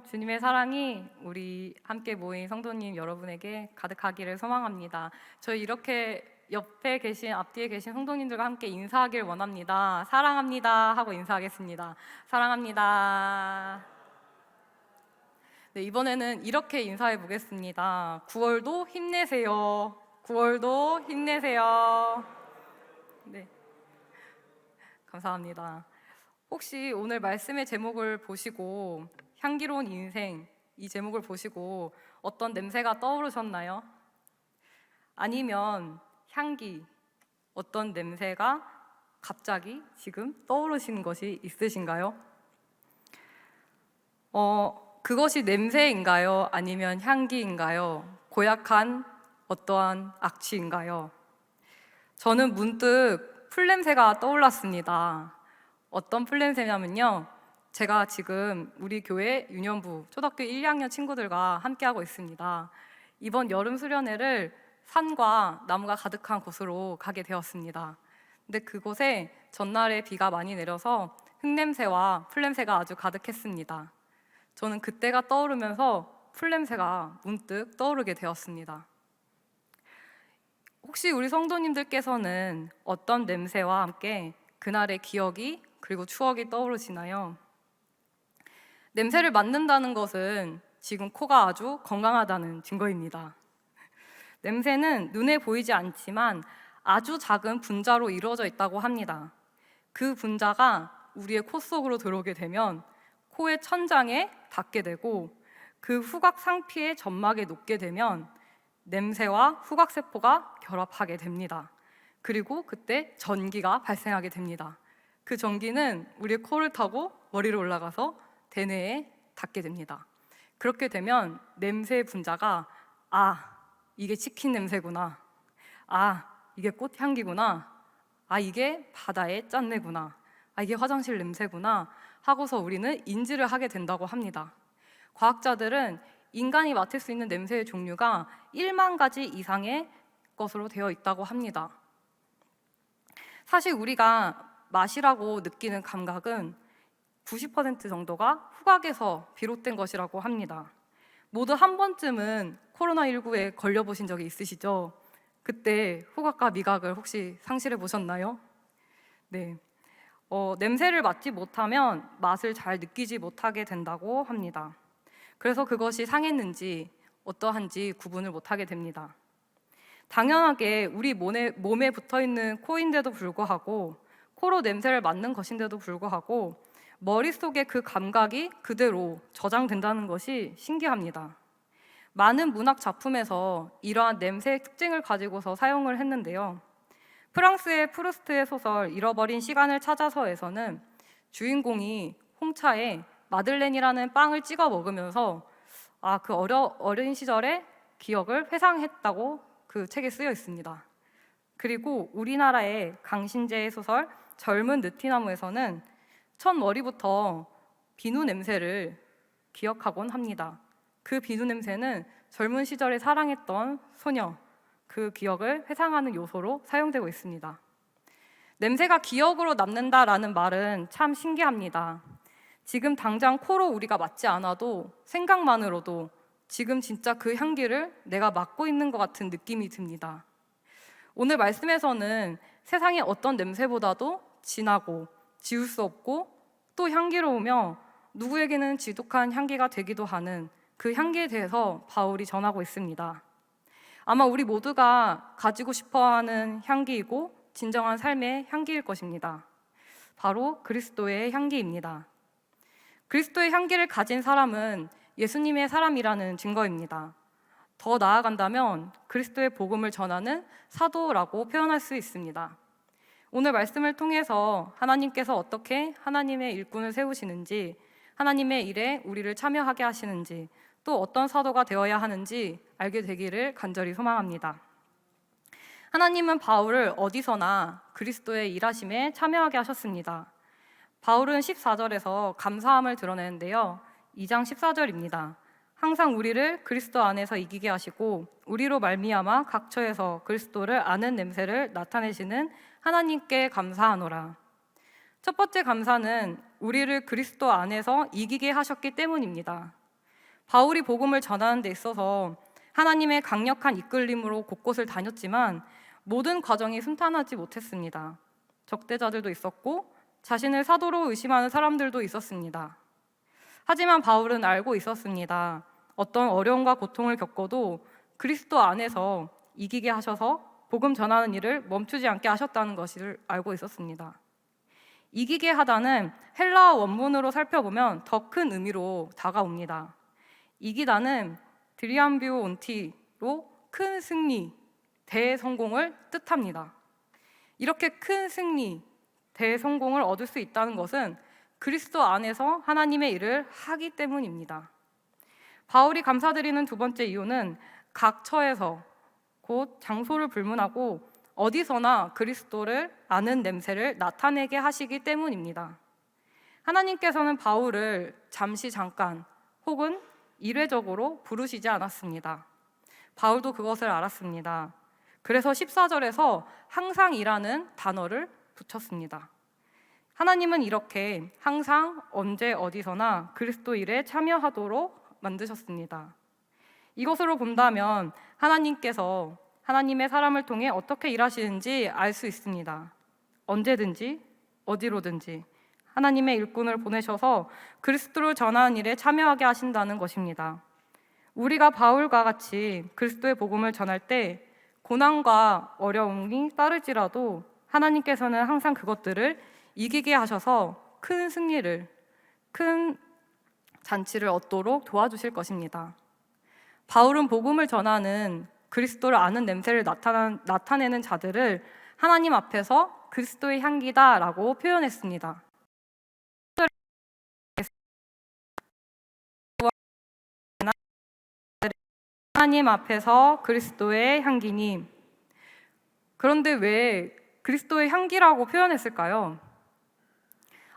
주님의 사랑이 우리 함께 모인 성도님 여러분에게 가득하기를 소망합니다. 저희 이렇게 옆에 계신, 앞뒤에 계신 성도님들과 함께 인사하길 원합니다. 사랑합니다 하고 인사하겠습니다. 사랑합니다. 네, 이번에는 이렇게 인사해 보겠습니다. 9월도 힘내세요. 9월도 힘내세요. 네, 감사합니다. 혹시 오늘 말씀의 제목을 보시고 향기로운 인생, 이 제목을 보시고 어떤 냄새가 떠오르셨나요? 아니면 향기, 어떤 냄새가 갑자기 지금 떠오르시는 것이 있으신가요? 그것이 냄새인가요? 아니면 향기인가요? 고약한 어떠한 악취인가요? 저는 문득 풀냄새가 떠올랐습니다. 어떤 풀냄새냐면요, 제가 지금 우리 교회 유년부 초등학교 1, 2학년 친구들과 함께하고 있습니다. 이번 여름 수련회를 산과 나무가 가득한 곳으로 가게 되었습니다. 근데 그곳에 전날에 비가 많이 내려서 흙냄새와 풀냄새가 아주 가득했습니다. 저는 그때가 떠오르면서 풀냄새가 문득 떠오르게 되었습니다. 혹시 우리 성도님들께서는 어떤 냄새와 함께 그날의 기억이 그리고 추억이 떠오르시나요? 냄새를 맡는다는 것은 지금 코가 아주 건강하다는 증거입니다. 냄새는 눈에 보이지 않지만 아주 작은 분자로 이루어져 있다고 합니다. 그 분자가 우리의 코 속으로 들어오게 되면 코의 천장에 닿게 되고 그 후각 상피의 점막에 녹게 되면 냄새와 후각세포가 결합하게 됩니다. 그리고 그때 전기가 발생하게 됩니다. 그 전기는 우리의 코를 타고 머리로 올라가서 대뇌에 닿게 됩니다. 그렇게 되면 냄새의 분자가 이게 치킨 냄새구나, 이게 꽃향기구나, 이게 바다의 짠내구나, 이게 화장실 냄새구나 하고서 우리는 인지를 하게 된다고 합니다. 과학자들은 인간이 맡을 수 있는 냄새의 종류가 1만 가지 이상의 것으로 되어 있다고 합니다. 사실 우리가 맛이라고 느끼는 감각은 90% 정도가 후각에서 비롯된 것이라고 합니다. 모두 한 번쯤은 코로나19에 걸려보신 적이 있으시죠? 그때 후각과 미각을 혹시 상실해 보셨나요? 네. 냄새를 맡지 못하면 맛을 잘 느끼지 못하게 된다고 합니다. 그래서 그것이 상했는지 어떠한지 구분을 못하게 됩니다. 당연하게 우리 몸에 붙어있는 코인데도 불구하고, 코로 냄새를 맡는 것인데도 불구하고 머릿속에 그 감각이 그대로 저장된다는 것이 신기합니다. 많은 문학 작품에서 이러한 냄새의 특징을 가지고서 사용을 했는데요. 프랑스의 프루스트의 소설 잃어버린 시간을 찾아서에서는 주인공이 홍차에 마들렌이라는 빵을 찍어 먹으면서 그 어린 시절의 기억을 회상했다고 그 책에 쓰여 있습니다. 그리고 우리나라의 강신재의 소설 젊은 느티나무에서는 첫 머리부터 비누 냄새를 기억하곤 합니다. 그 비누 냄새는 젊은 시절에 사랑했던 소녀, 그 기억을 회상하는 요소로 사용되고 있습니다. 냄새가 기억으로 남는다라는 말은 참 신기합니다. 지금 당장 코로 우리가 맡지 않아도 생각만으로도 지금 진짜 그 향기를 내가 맡고 있는 것 같은 느낌이 듭니다. 오늘 말씀에서는 세상의 어떤 냄새보다도 진하고 지울 수 없고 또 향기로우며 누구에게는 지독한 향기가 되기도 하는 그 향기에 대해서 바울이 전하고 있습니다. 아마 우리 모두가 가지고 싶어하는 향기이고 진정한 삶의 향기일 것입니다. 바로 그리스도의 향기입니다. 그리스도의 향기를 가진 사람은 예수님의 사람이라는 증거입니다. 더 나아간다면 그리스도의 복음을 전하는 사도라고 표현할 수 있습니다. 오늘 말씀을 통해서 하나님께서 어떻게 하나님의 일꾼을 세우시는지, 하나님의 일에 우리를 참여하게 하시는지, 또 어떤 사도가 되어야 하는지 알게 되기를 간절히 소망합니다. 하나님은 바울을 어디서나 그리스도의 일하심에 참여하게 하셨습니다. 바울은 14절에서 감사함을 드러내는데요. 2장 14절입니다. 항상 우리를 그리스도 안에서 이기게 하시고 우리로 말미암아 각처에서 그리스도를 아는 냄새를 나타내시는 하나님께 감사하노라. 첫 번째 감사는 우리를 그리스도 안에서 이기게 하셨기 때문입니다. 바울이 복음을 전하는 데 있어서 하나님의 강력한 이끌림으로 곳곳을 다녔지만 모든 과정이 순탄하지 못했습니다. 적대자들도 있었고 자신을 사도로 의심하는 사람들도 있었습니다. 하지만 바울은 알고 있었습니다. 어떤 어려움과 고통을 겪어도 그리스도 안에서 이기게 하셔서 복음 전하는 일을 멈추지 않게 하셨다는 것을 알고 있었습니다. 이기게 하다는 헬라어 원문으로 살펴보면 더 큰 의미로 다가옵니다. 이기다는 드리암비오 온티로 큰 승리, 대성공을 뜻합니다. 이렇게 큰 승리, 대성공을 얻을 수 있다는 것은 그리스도 안에서 하나님의 일을 하기 때문입니다. 바울이 감사드리는 두 번째 이유는 각 처에서 곧 장소를 불문하고 어디서나 그리스도를 아는 냄새를 나타내게 하시기 때문입니다. 하나님께서는 바울을 잠시 잠깐 혹은 일회적으로 부르시지 않았습니다. 바울도 그것을 알았습니다. 그래서 14절에서 항상이라는 단어를 붙였습니다. 하나님은 이렇게 항상 언제 어디서나 그리스도 일에 참여하도록 만드셨습니다. 이것으로 본다면 하나님께서 하나님의 사람을 통해 어떻게 일하시는지 알 수 있습니다. 언제든지 어디로든지 하나님의 일꾼을 보내셔서 그리스도를 전하는 일에 참여하게 하신다는 것입니다. 우리가 바울과 같이 그리스도의 복음을 전할 때 고난과 어려움이 따를지라도 하나님께서는 항상 그것들을 이기게 하셔서 큰 승리를, 큰 잔치를 얻도록 도와주실 것입니다. 바울은 복음을 전하는 그리스도를 아는 냄새를 나타내는 자들을 하나님 앞에서 그리스도의 향기다라고 표현했습니다. 하나님 앞에서 그리스도의 향기니. 그런데 왜 그리스도의 향기라고 표현했을까요?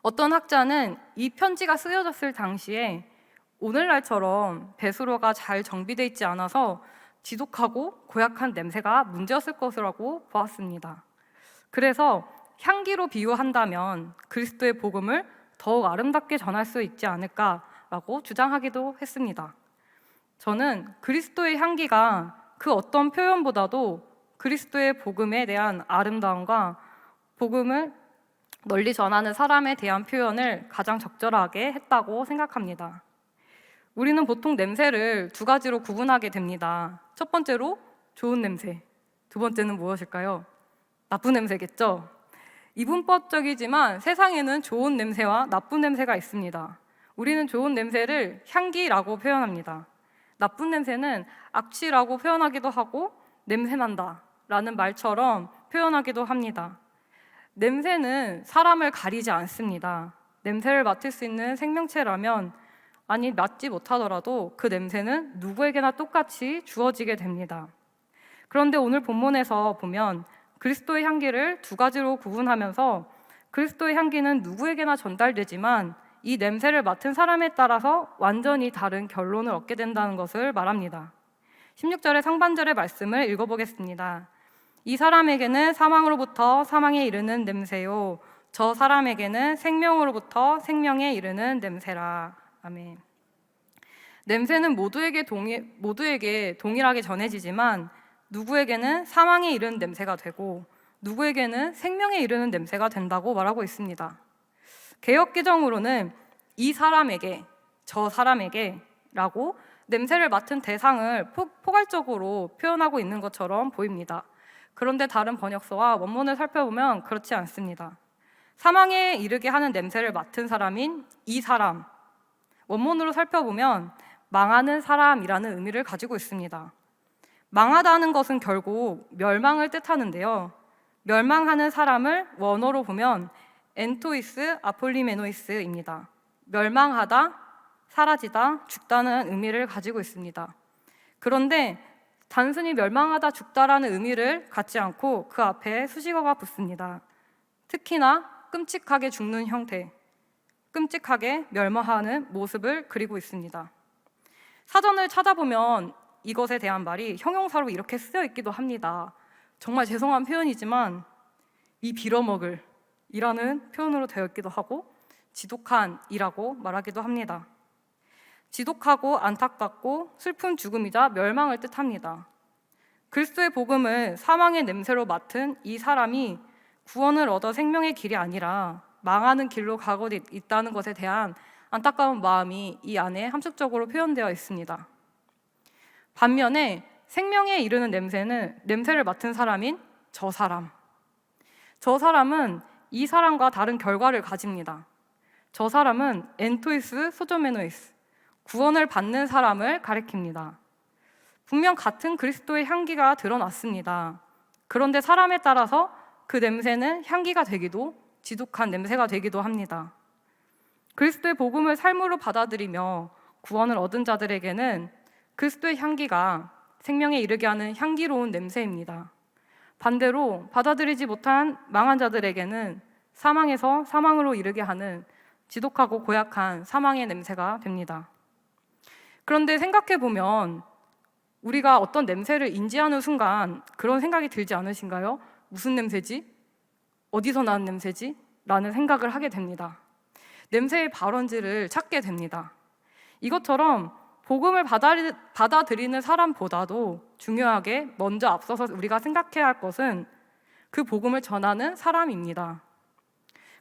어떤 학자는 이 편지가 쓰여졌을 당시에 오늘날처럼 배수로가 잘 정비되어 있지 않아서 지독하고 고약한 냄새가 문제였을 것이라고 보았습니다. 그래서 향기로 비유한다면 그리스도의 복음을 더욱 아름답게 전할 수 있지 않을까라고 주장하기도 했습니다. 저는 그리스도의 향기가 그 어떤 표현보다도 그리스도의 복음에 대한 아름다움과 복음을 널리 전하는 사람에 대한 표현을 가장 적절하게 했다고 생각합니다. 우리는 보통 냄새를 두 가지로 구분하게 됩니다. 첫 번째로 좋은 냄새, 두 번째는 무엇일까요? 나쁜 냄새겠죠? 이분법적이지만 세상에는 좋은 냄새와 나쁜 냄새가 있습니다. 우리는 좋은 냄새를 향기라고 표현합니다. 나쁜 냄새는 악취라고 표현하기도 하고 냄새난다 라는 말처럼 표현하기도 합니다. 냄새는 사람을 가리지 않습니다. 냄새를 맡을 수 있는 생명체라면 맡지 못하더라도 그 냄새는 누구에게나 똑같이 주어지게 됩니다. 그런데 오늘 본문에서 보면 그리스도의 향기를 두 가지로 구분하면서 그리스도의 향기는 누구에게나 전달되지만 이 냄새를 맡은 사람에 따라서 완전히 다른 결론을 얻게 된다는 것을 말합니다. 16절의 상반절의 말씀을 읽어보겠습니다. 이 사람에게는 사망으로부터 사망에 이르는 냄새요 저 사람에게는 생명으로부터 생명에 이르는 냄새라. 아멘. 냄새는 모두에게 동일하게 전해지지만 누구에게는 사망에 이르는 냄새가 되고 누구에게는 생명에 이르는 냄새가 된다고 말하고 있습니다. 개역개정으로는 이 사람에게, 저 사람에게 라고 냄새를 맡은 대상을 포괄적으로 표현하고 있는 것처럼 보입니다. 그런데 다른 번역서와 원문을 살펴보면 그렇지 않습니다. 사망에 이르게 하는 냄새를 맡은 사람인 이 사람, 원문으로 살펴보면 망하는 사람이라는 의미를 가지고 있습니다. 망하다는 것은 결국 멸망을 뜻하는데요. 멸망하는 사람을 원어로 보면 엔토이스 아폴리메노이스입니다. 멸망하다, 사라지다, 죽다는 의미를 가지고 있습니다. 그런데 단순히 멸망하다, 죽다라는 의미를 갖지 않고 그 앞에 수식어가 붙습니다. 특히나 끔찍하게 죽는 형태, 끔찍하게 멸망하는 모습을 그리고 있습니다. 사전을 찾아보면 이것에 대한 말이 형용사로 이렇게 쓰여 있기도 합니다. 정말 죄송한 표현이지만 이 빌어먹을 이라는 표현으로 되어 있기도 하고 지독한 이라고 말하기도 합니다. 지독하고 안타깝고 슬픈 죽음이자 멸망을 뜻합니다. 그리스도의 복음을 사망의 냄새로 맡은 이 사람이 구원을 얻어 생명의 길이 아니라 망하는 길로 가고 있다는 것에 대한 안타까운 마음이 이 안에 함축적으로 표현되어 있습니다. 반면에 생명에 이르는 냄새를 맡은 사람인 저 사람은 이 사람과 다른 결과를 가집니다. 저 사람은 엔토이스 소조메노이스, 구원을 받는 사람을 가리킵니다. 분명 같은 그리스도의 향기가 드러났습니다. 그런데 사람에 따라서 그 냄새는 향기가 되기도 지독한 냄새가 되기도 합니다. 그리스도의 복음을 삶으로 받아들이며 구원을 얻은 자들에게는 그리스도의 향기가 생명에 이르게 하는 향기로운 냄새입니다. 반대로 받아들이지 못한 망한 자들에게는 사망에서 사망으로 이르게 하는 지독하고 고약한 사망의 냄새가 됩니다. 그런데 생각해보면 우리가 어떤 냄새를 인지하는 순간 그런 생각이 들지 않으신가요? 무슨 냄새지? 어디서 나는 냄새지? 라는 생각을 하게 됩니다. 냄새의 발원지를 찾게 됩니다. 이것처럼 복음을 받아들이는 사람보다도 중요하게 먼저 앞서서 우리가 생각해야 할 것은 그 복음을 전하는 사람입니다.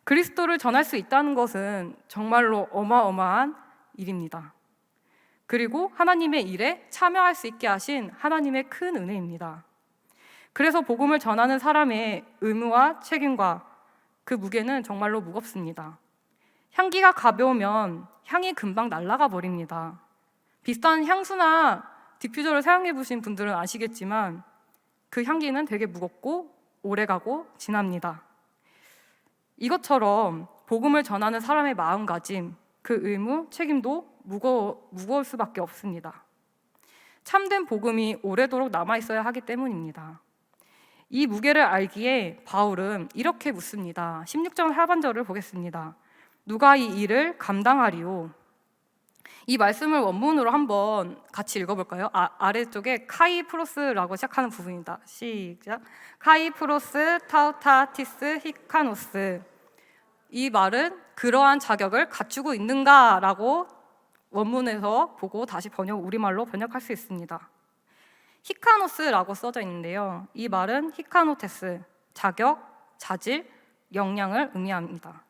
그리스도를 전할 수 있다는 것은 정말로 어마어마한 일입니다. 그리고 하나님의 일에 참여할 수 있게 하신 하나님의 큰 은혜입니다. 그래서 복음을 전하는 사람의 의무와 책임과 그 무게는 정말로 무겁습니다. 향기가 가벼우면 향이 금방 날아가 버립니다. 비슷한 향수나 디퓨저를 사용해 보신 분들은 아시겠지만 그 향기는 되게 무겁고 오래가고 진합니다. 이것처럼 복음을 전하는 사람의 마음가짐, 그 의무, 책임도 무거울 수밖에 없습니다. 참된 복음이 오래도록 남아있어야 하기 때문입니다. 이 무게를 알기에 바울은 이렇게 묻습니다. 16절 하반절을 보겠습니다. 누가 이 일을 감당하리요? 이 말씀을 원문으로 한번 같이 읽어볼까요? 아래쪽에 카이프로스라고 시작하는 부분입니다. 시작. 카이프로스 타우타티스 히카노스. 이 말은 그러한 자격을 갖추고 있는가라고 원문에서 보고 다시 우리말로 번역할 수 있습니다. 히카노스라고 써져 있는데요. 이 말은 히카노테스, 자격, 자질, 역량을 의미합니다.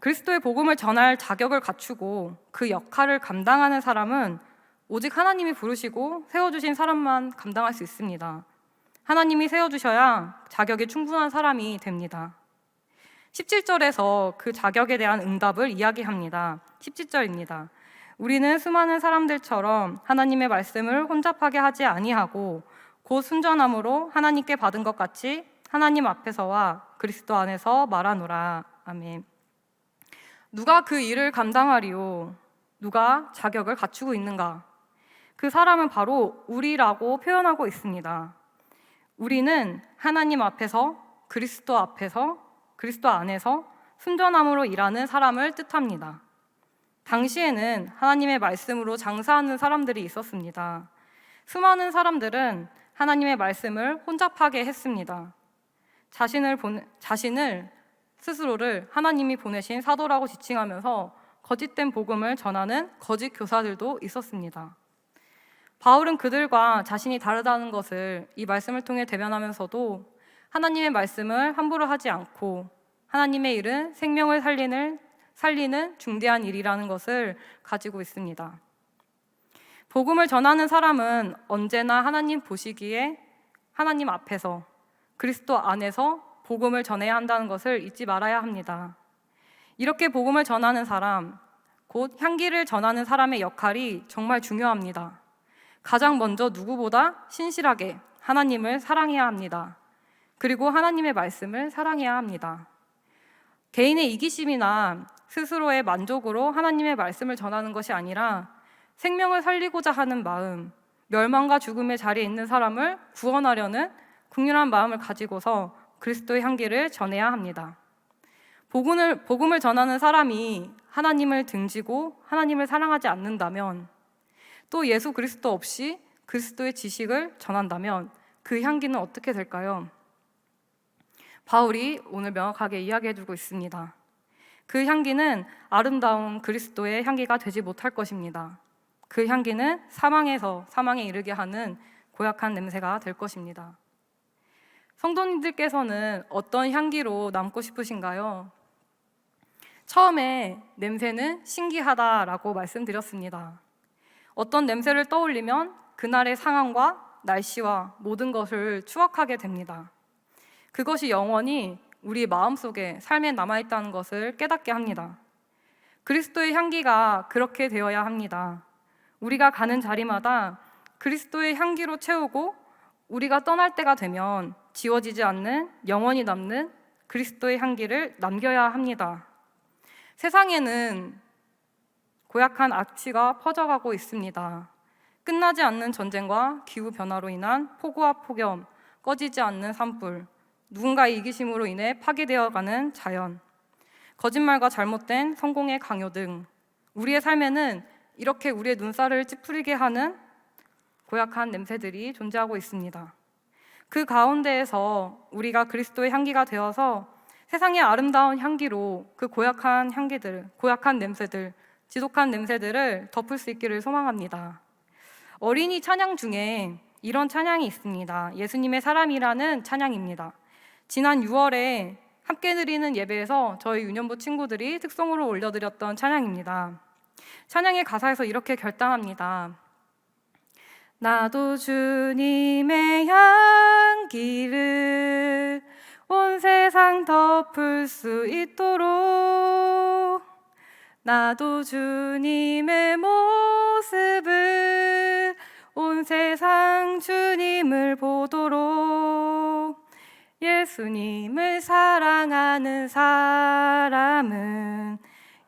그리스도의 복음을 전할 자격을 갖추고 그 역할을 감당하는 사람은 오직 하나님이 부르시고 세워주신 사람만 감당할 수 있습니다. 하나님이 세워주셔야 자격이 충분한 사람이 됩니다. 17절에서 그 자격에 대한 응답을 이야기합니다. 17절입니다. 우리는 수많은 사람들처럼 하나님의 말씀을 혼잡하게 하지 아니하고 곧 순전함으로 하나님께 받은 것 같이 하나님 앞에서와 그리스도 안에서 말하노라. 아멘. 누가 그 일을 감당하리요? 누가 자격을 갖추고 있는가? 그 사람은 바로 우리라고 표현하고 있습니다. 우리는 하나님 앞에서 그리스도 안에서 순전함으로 일하는 사람을 뜻합니다. 당시에는 하나님의 말씀으로 장사하는 사람들이 있었습니다. 수많은 사람들은 하나님의 말씀을 혼잡하게 했습니다. 자신을 스스로를 하나님이 보내신 사도라고 지칭하면서 거짓된 복음을 전하는 거짓 교사들도 있었습니다. 바울은 그들과 자신이 다르다는 것을 이 말씀을 통해 대변하면서도 하나님의 말씀을 함부로 하지 않고 하나님의 일은 생명을 살리는 중대한 일이라는 것을 가지고 있습니다. 복음을 전하는 사람은 언제나 하나님 보시기에 하나님 앞에서 그리스도 안에서 복음을 전해야 한다는 것을 잊지 말아야 합니다. 이렇게 복음을 전하는 사람, 곧 향기를 전하는 사람의 역할이 정말 중요합니다. 가장 먼저 누구보다 신실하게 하나님을 사랑해야 합니다. 그리고 하나님의 말씀을 사랑해야 합니다. 개인의 이기심이나 스스로의 만족으로 하나님의 말씀을 전하는 것이 아니라 생명을 살리고자 하는 마음, 멸망과 죽음의 자리에 있는 사람을 구원하려는 긍휼한 마음을 가지고서 그리스도의 향기를 전해야 합니다. 복음을 전하는 사람이 하나님을 등지고 하나님을 사랑하지 않는다면, 또 예수 그리스도 없이 그리스도의 지식을 전한다면 그 향기는 어떻게 될까요? 바울이 오늘 명확하게 이야기해주고 있습니다. 그 향기는 아름다운 그리스도의 향기가 되지 못할 것입니다. 그 향기는 사망에서 사망에 이르게 하는 고약한 냄새가 될 것입니다. 성도님들께서는 어떤 향기로 남고 싶으신가요? 처음에 냄새는 신기하다라고 말씀드렸습니다. 어떤 냄새를 떠올리면 그날의 상황과 날씨와 모든 것을 추억하게 됩니다. 그것이 영원히 우리 마음속에 삶에 남아있다는 것을 깨닫게 합니다. 그리스도의 향기가 그렇게 되어야 합니다. 우리가 가는 자리마다 그리스도의 향기로 채우고 우리가 떠날 때가 되면 지워지지 않는 영원히 남는 그리스도의 향기를 남겨야 합니다. 세상에는 고약한 악취가 퍼져가고 있습니다. 끝나지 않는 전쟁과 기후변화로 인한 폭우와 폭염, 꺼지지 않는 산불, 누군가의 이기심으로 인해 파괴되어가는 자연, 거짓말과 잘못된 성공의 강요 등 우리의 삶에는 이렇게 우리의 눈살을 찌푸리게 하는 고약한 냄새들이 존재하고 있습니다. 그 가운데에서 우리가 그리스도의 향기가 되어서 세상의 아름다운 향기로 그 고약한 향기들, 고약한 냄새들, 지독한 냄새들을 덮을 수 있기를 소망합니다. 어린이 찬양 중에 이런 찬양이 있습니다. 예수님의 사람이라는 찬양입니다. 지난 6월에 함께 드리는 예배에서 저희 유년부 친구들이 특송으로 올려드렸던 찬양입니다. 찬양의 가사에서 이렇게 결단합니다. 나도 주님의 향기를 온 세상 덮을 수 있도록 나도 주님의 모습을 온 세상 주님을 보도록 예수님을 사랑하는 사람은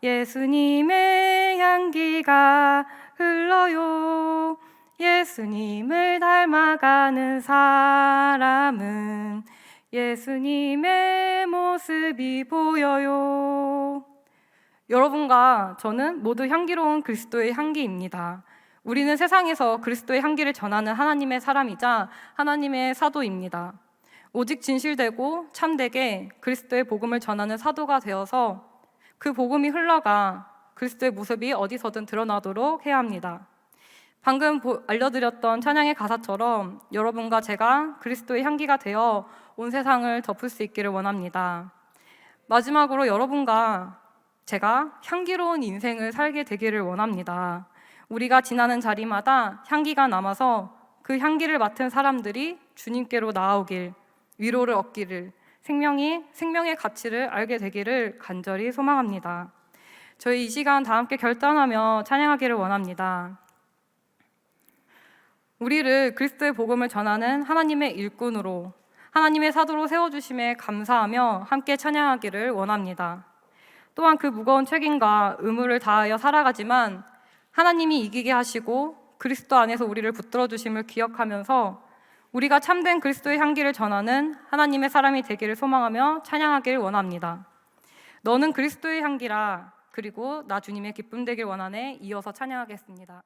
예수님의 향기가 흘러요. 예수님을 닮아가는 사람은 예수님의 모습이 보여요. 여러분과 저는 모두 향기로운 그리스도의 향기입니다. 우리는 세상에서 그리스도의 향기를 전하는 하나님의 사람이자 하나님의 사도입니다. 오직 진실되고 참되게 그리스도의 복음을 전하는 사도가 되어서 그 복음이 흘러가 그리스도의 모습이 어디서든 드러나도록 해야 합니다. 방금 알려드렸던 찬양의 가사처럼 여러분과 제가 그리스도의 향기가 되어 온 세상을 덮을 수 있기를 원합니다. 마지막으로 여러분과 제가 향기로운 인생을 살게 되기를 원합니다. 우리가 지나는 자리마다 향기가 남아서 그 향기를 맡은 사람들이 주님께로 나아오길, 위로를 얻기를, 생명의 가치를 알게 되기를 간절히 소망합니다. 저희 이 시간 다 함께 결단하며 찬양하기를 원합니다. 우리를 그리스도의 복음을 전하는 하나님의 일꾼으로, 하나님의 사도로 세워주심에 감사하며 함께 찬양하기를 원합니다. 또한 그 무거운 책임과 의무를 다하여 살아가지만 하나님이 이기게 하시고 그리스도 안에서 우리를 붙들어 주심을 기억하면서 우리가 참된 그리스도의 향기를 전하는 하나님의 사람이 되기를 소망하며 찬양하기를 원합니다. 너는 그리스도의 향기라, 그리고 나 주님의 기쁨 되길 원하네. 이어서 찬양하겠습니다.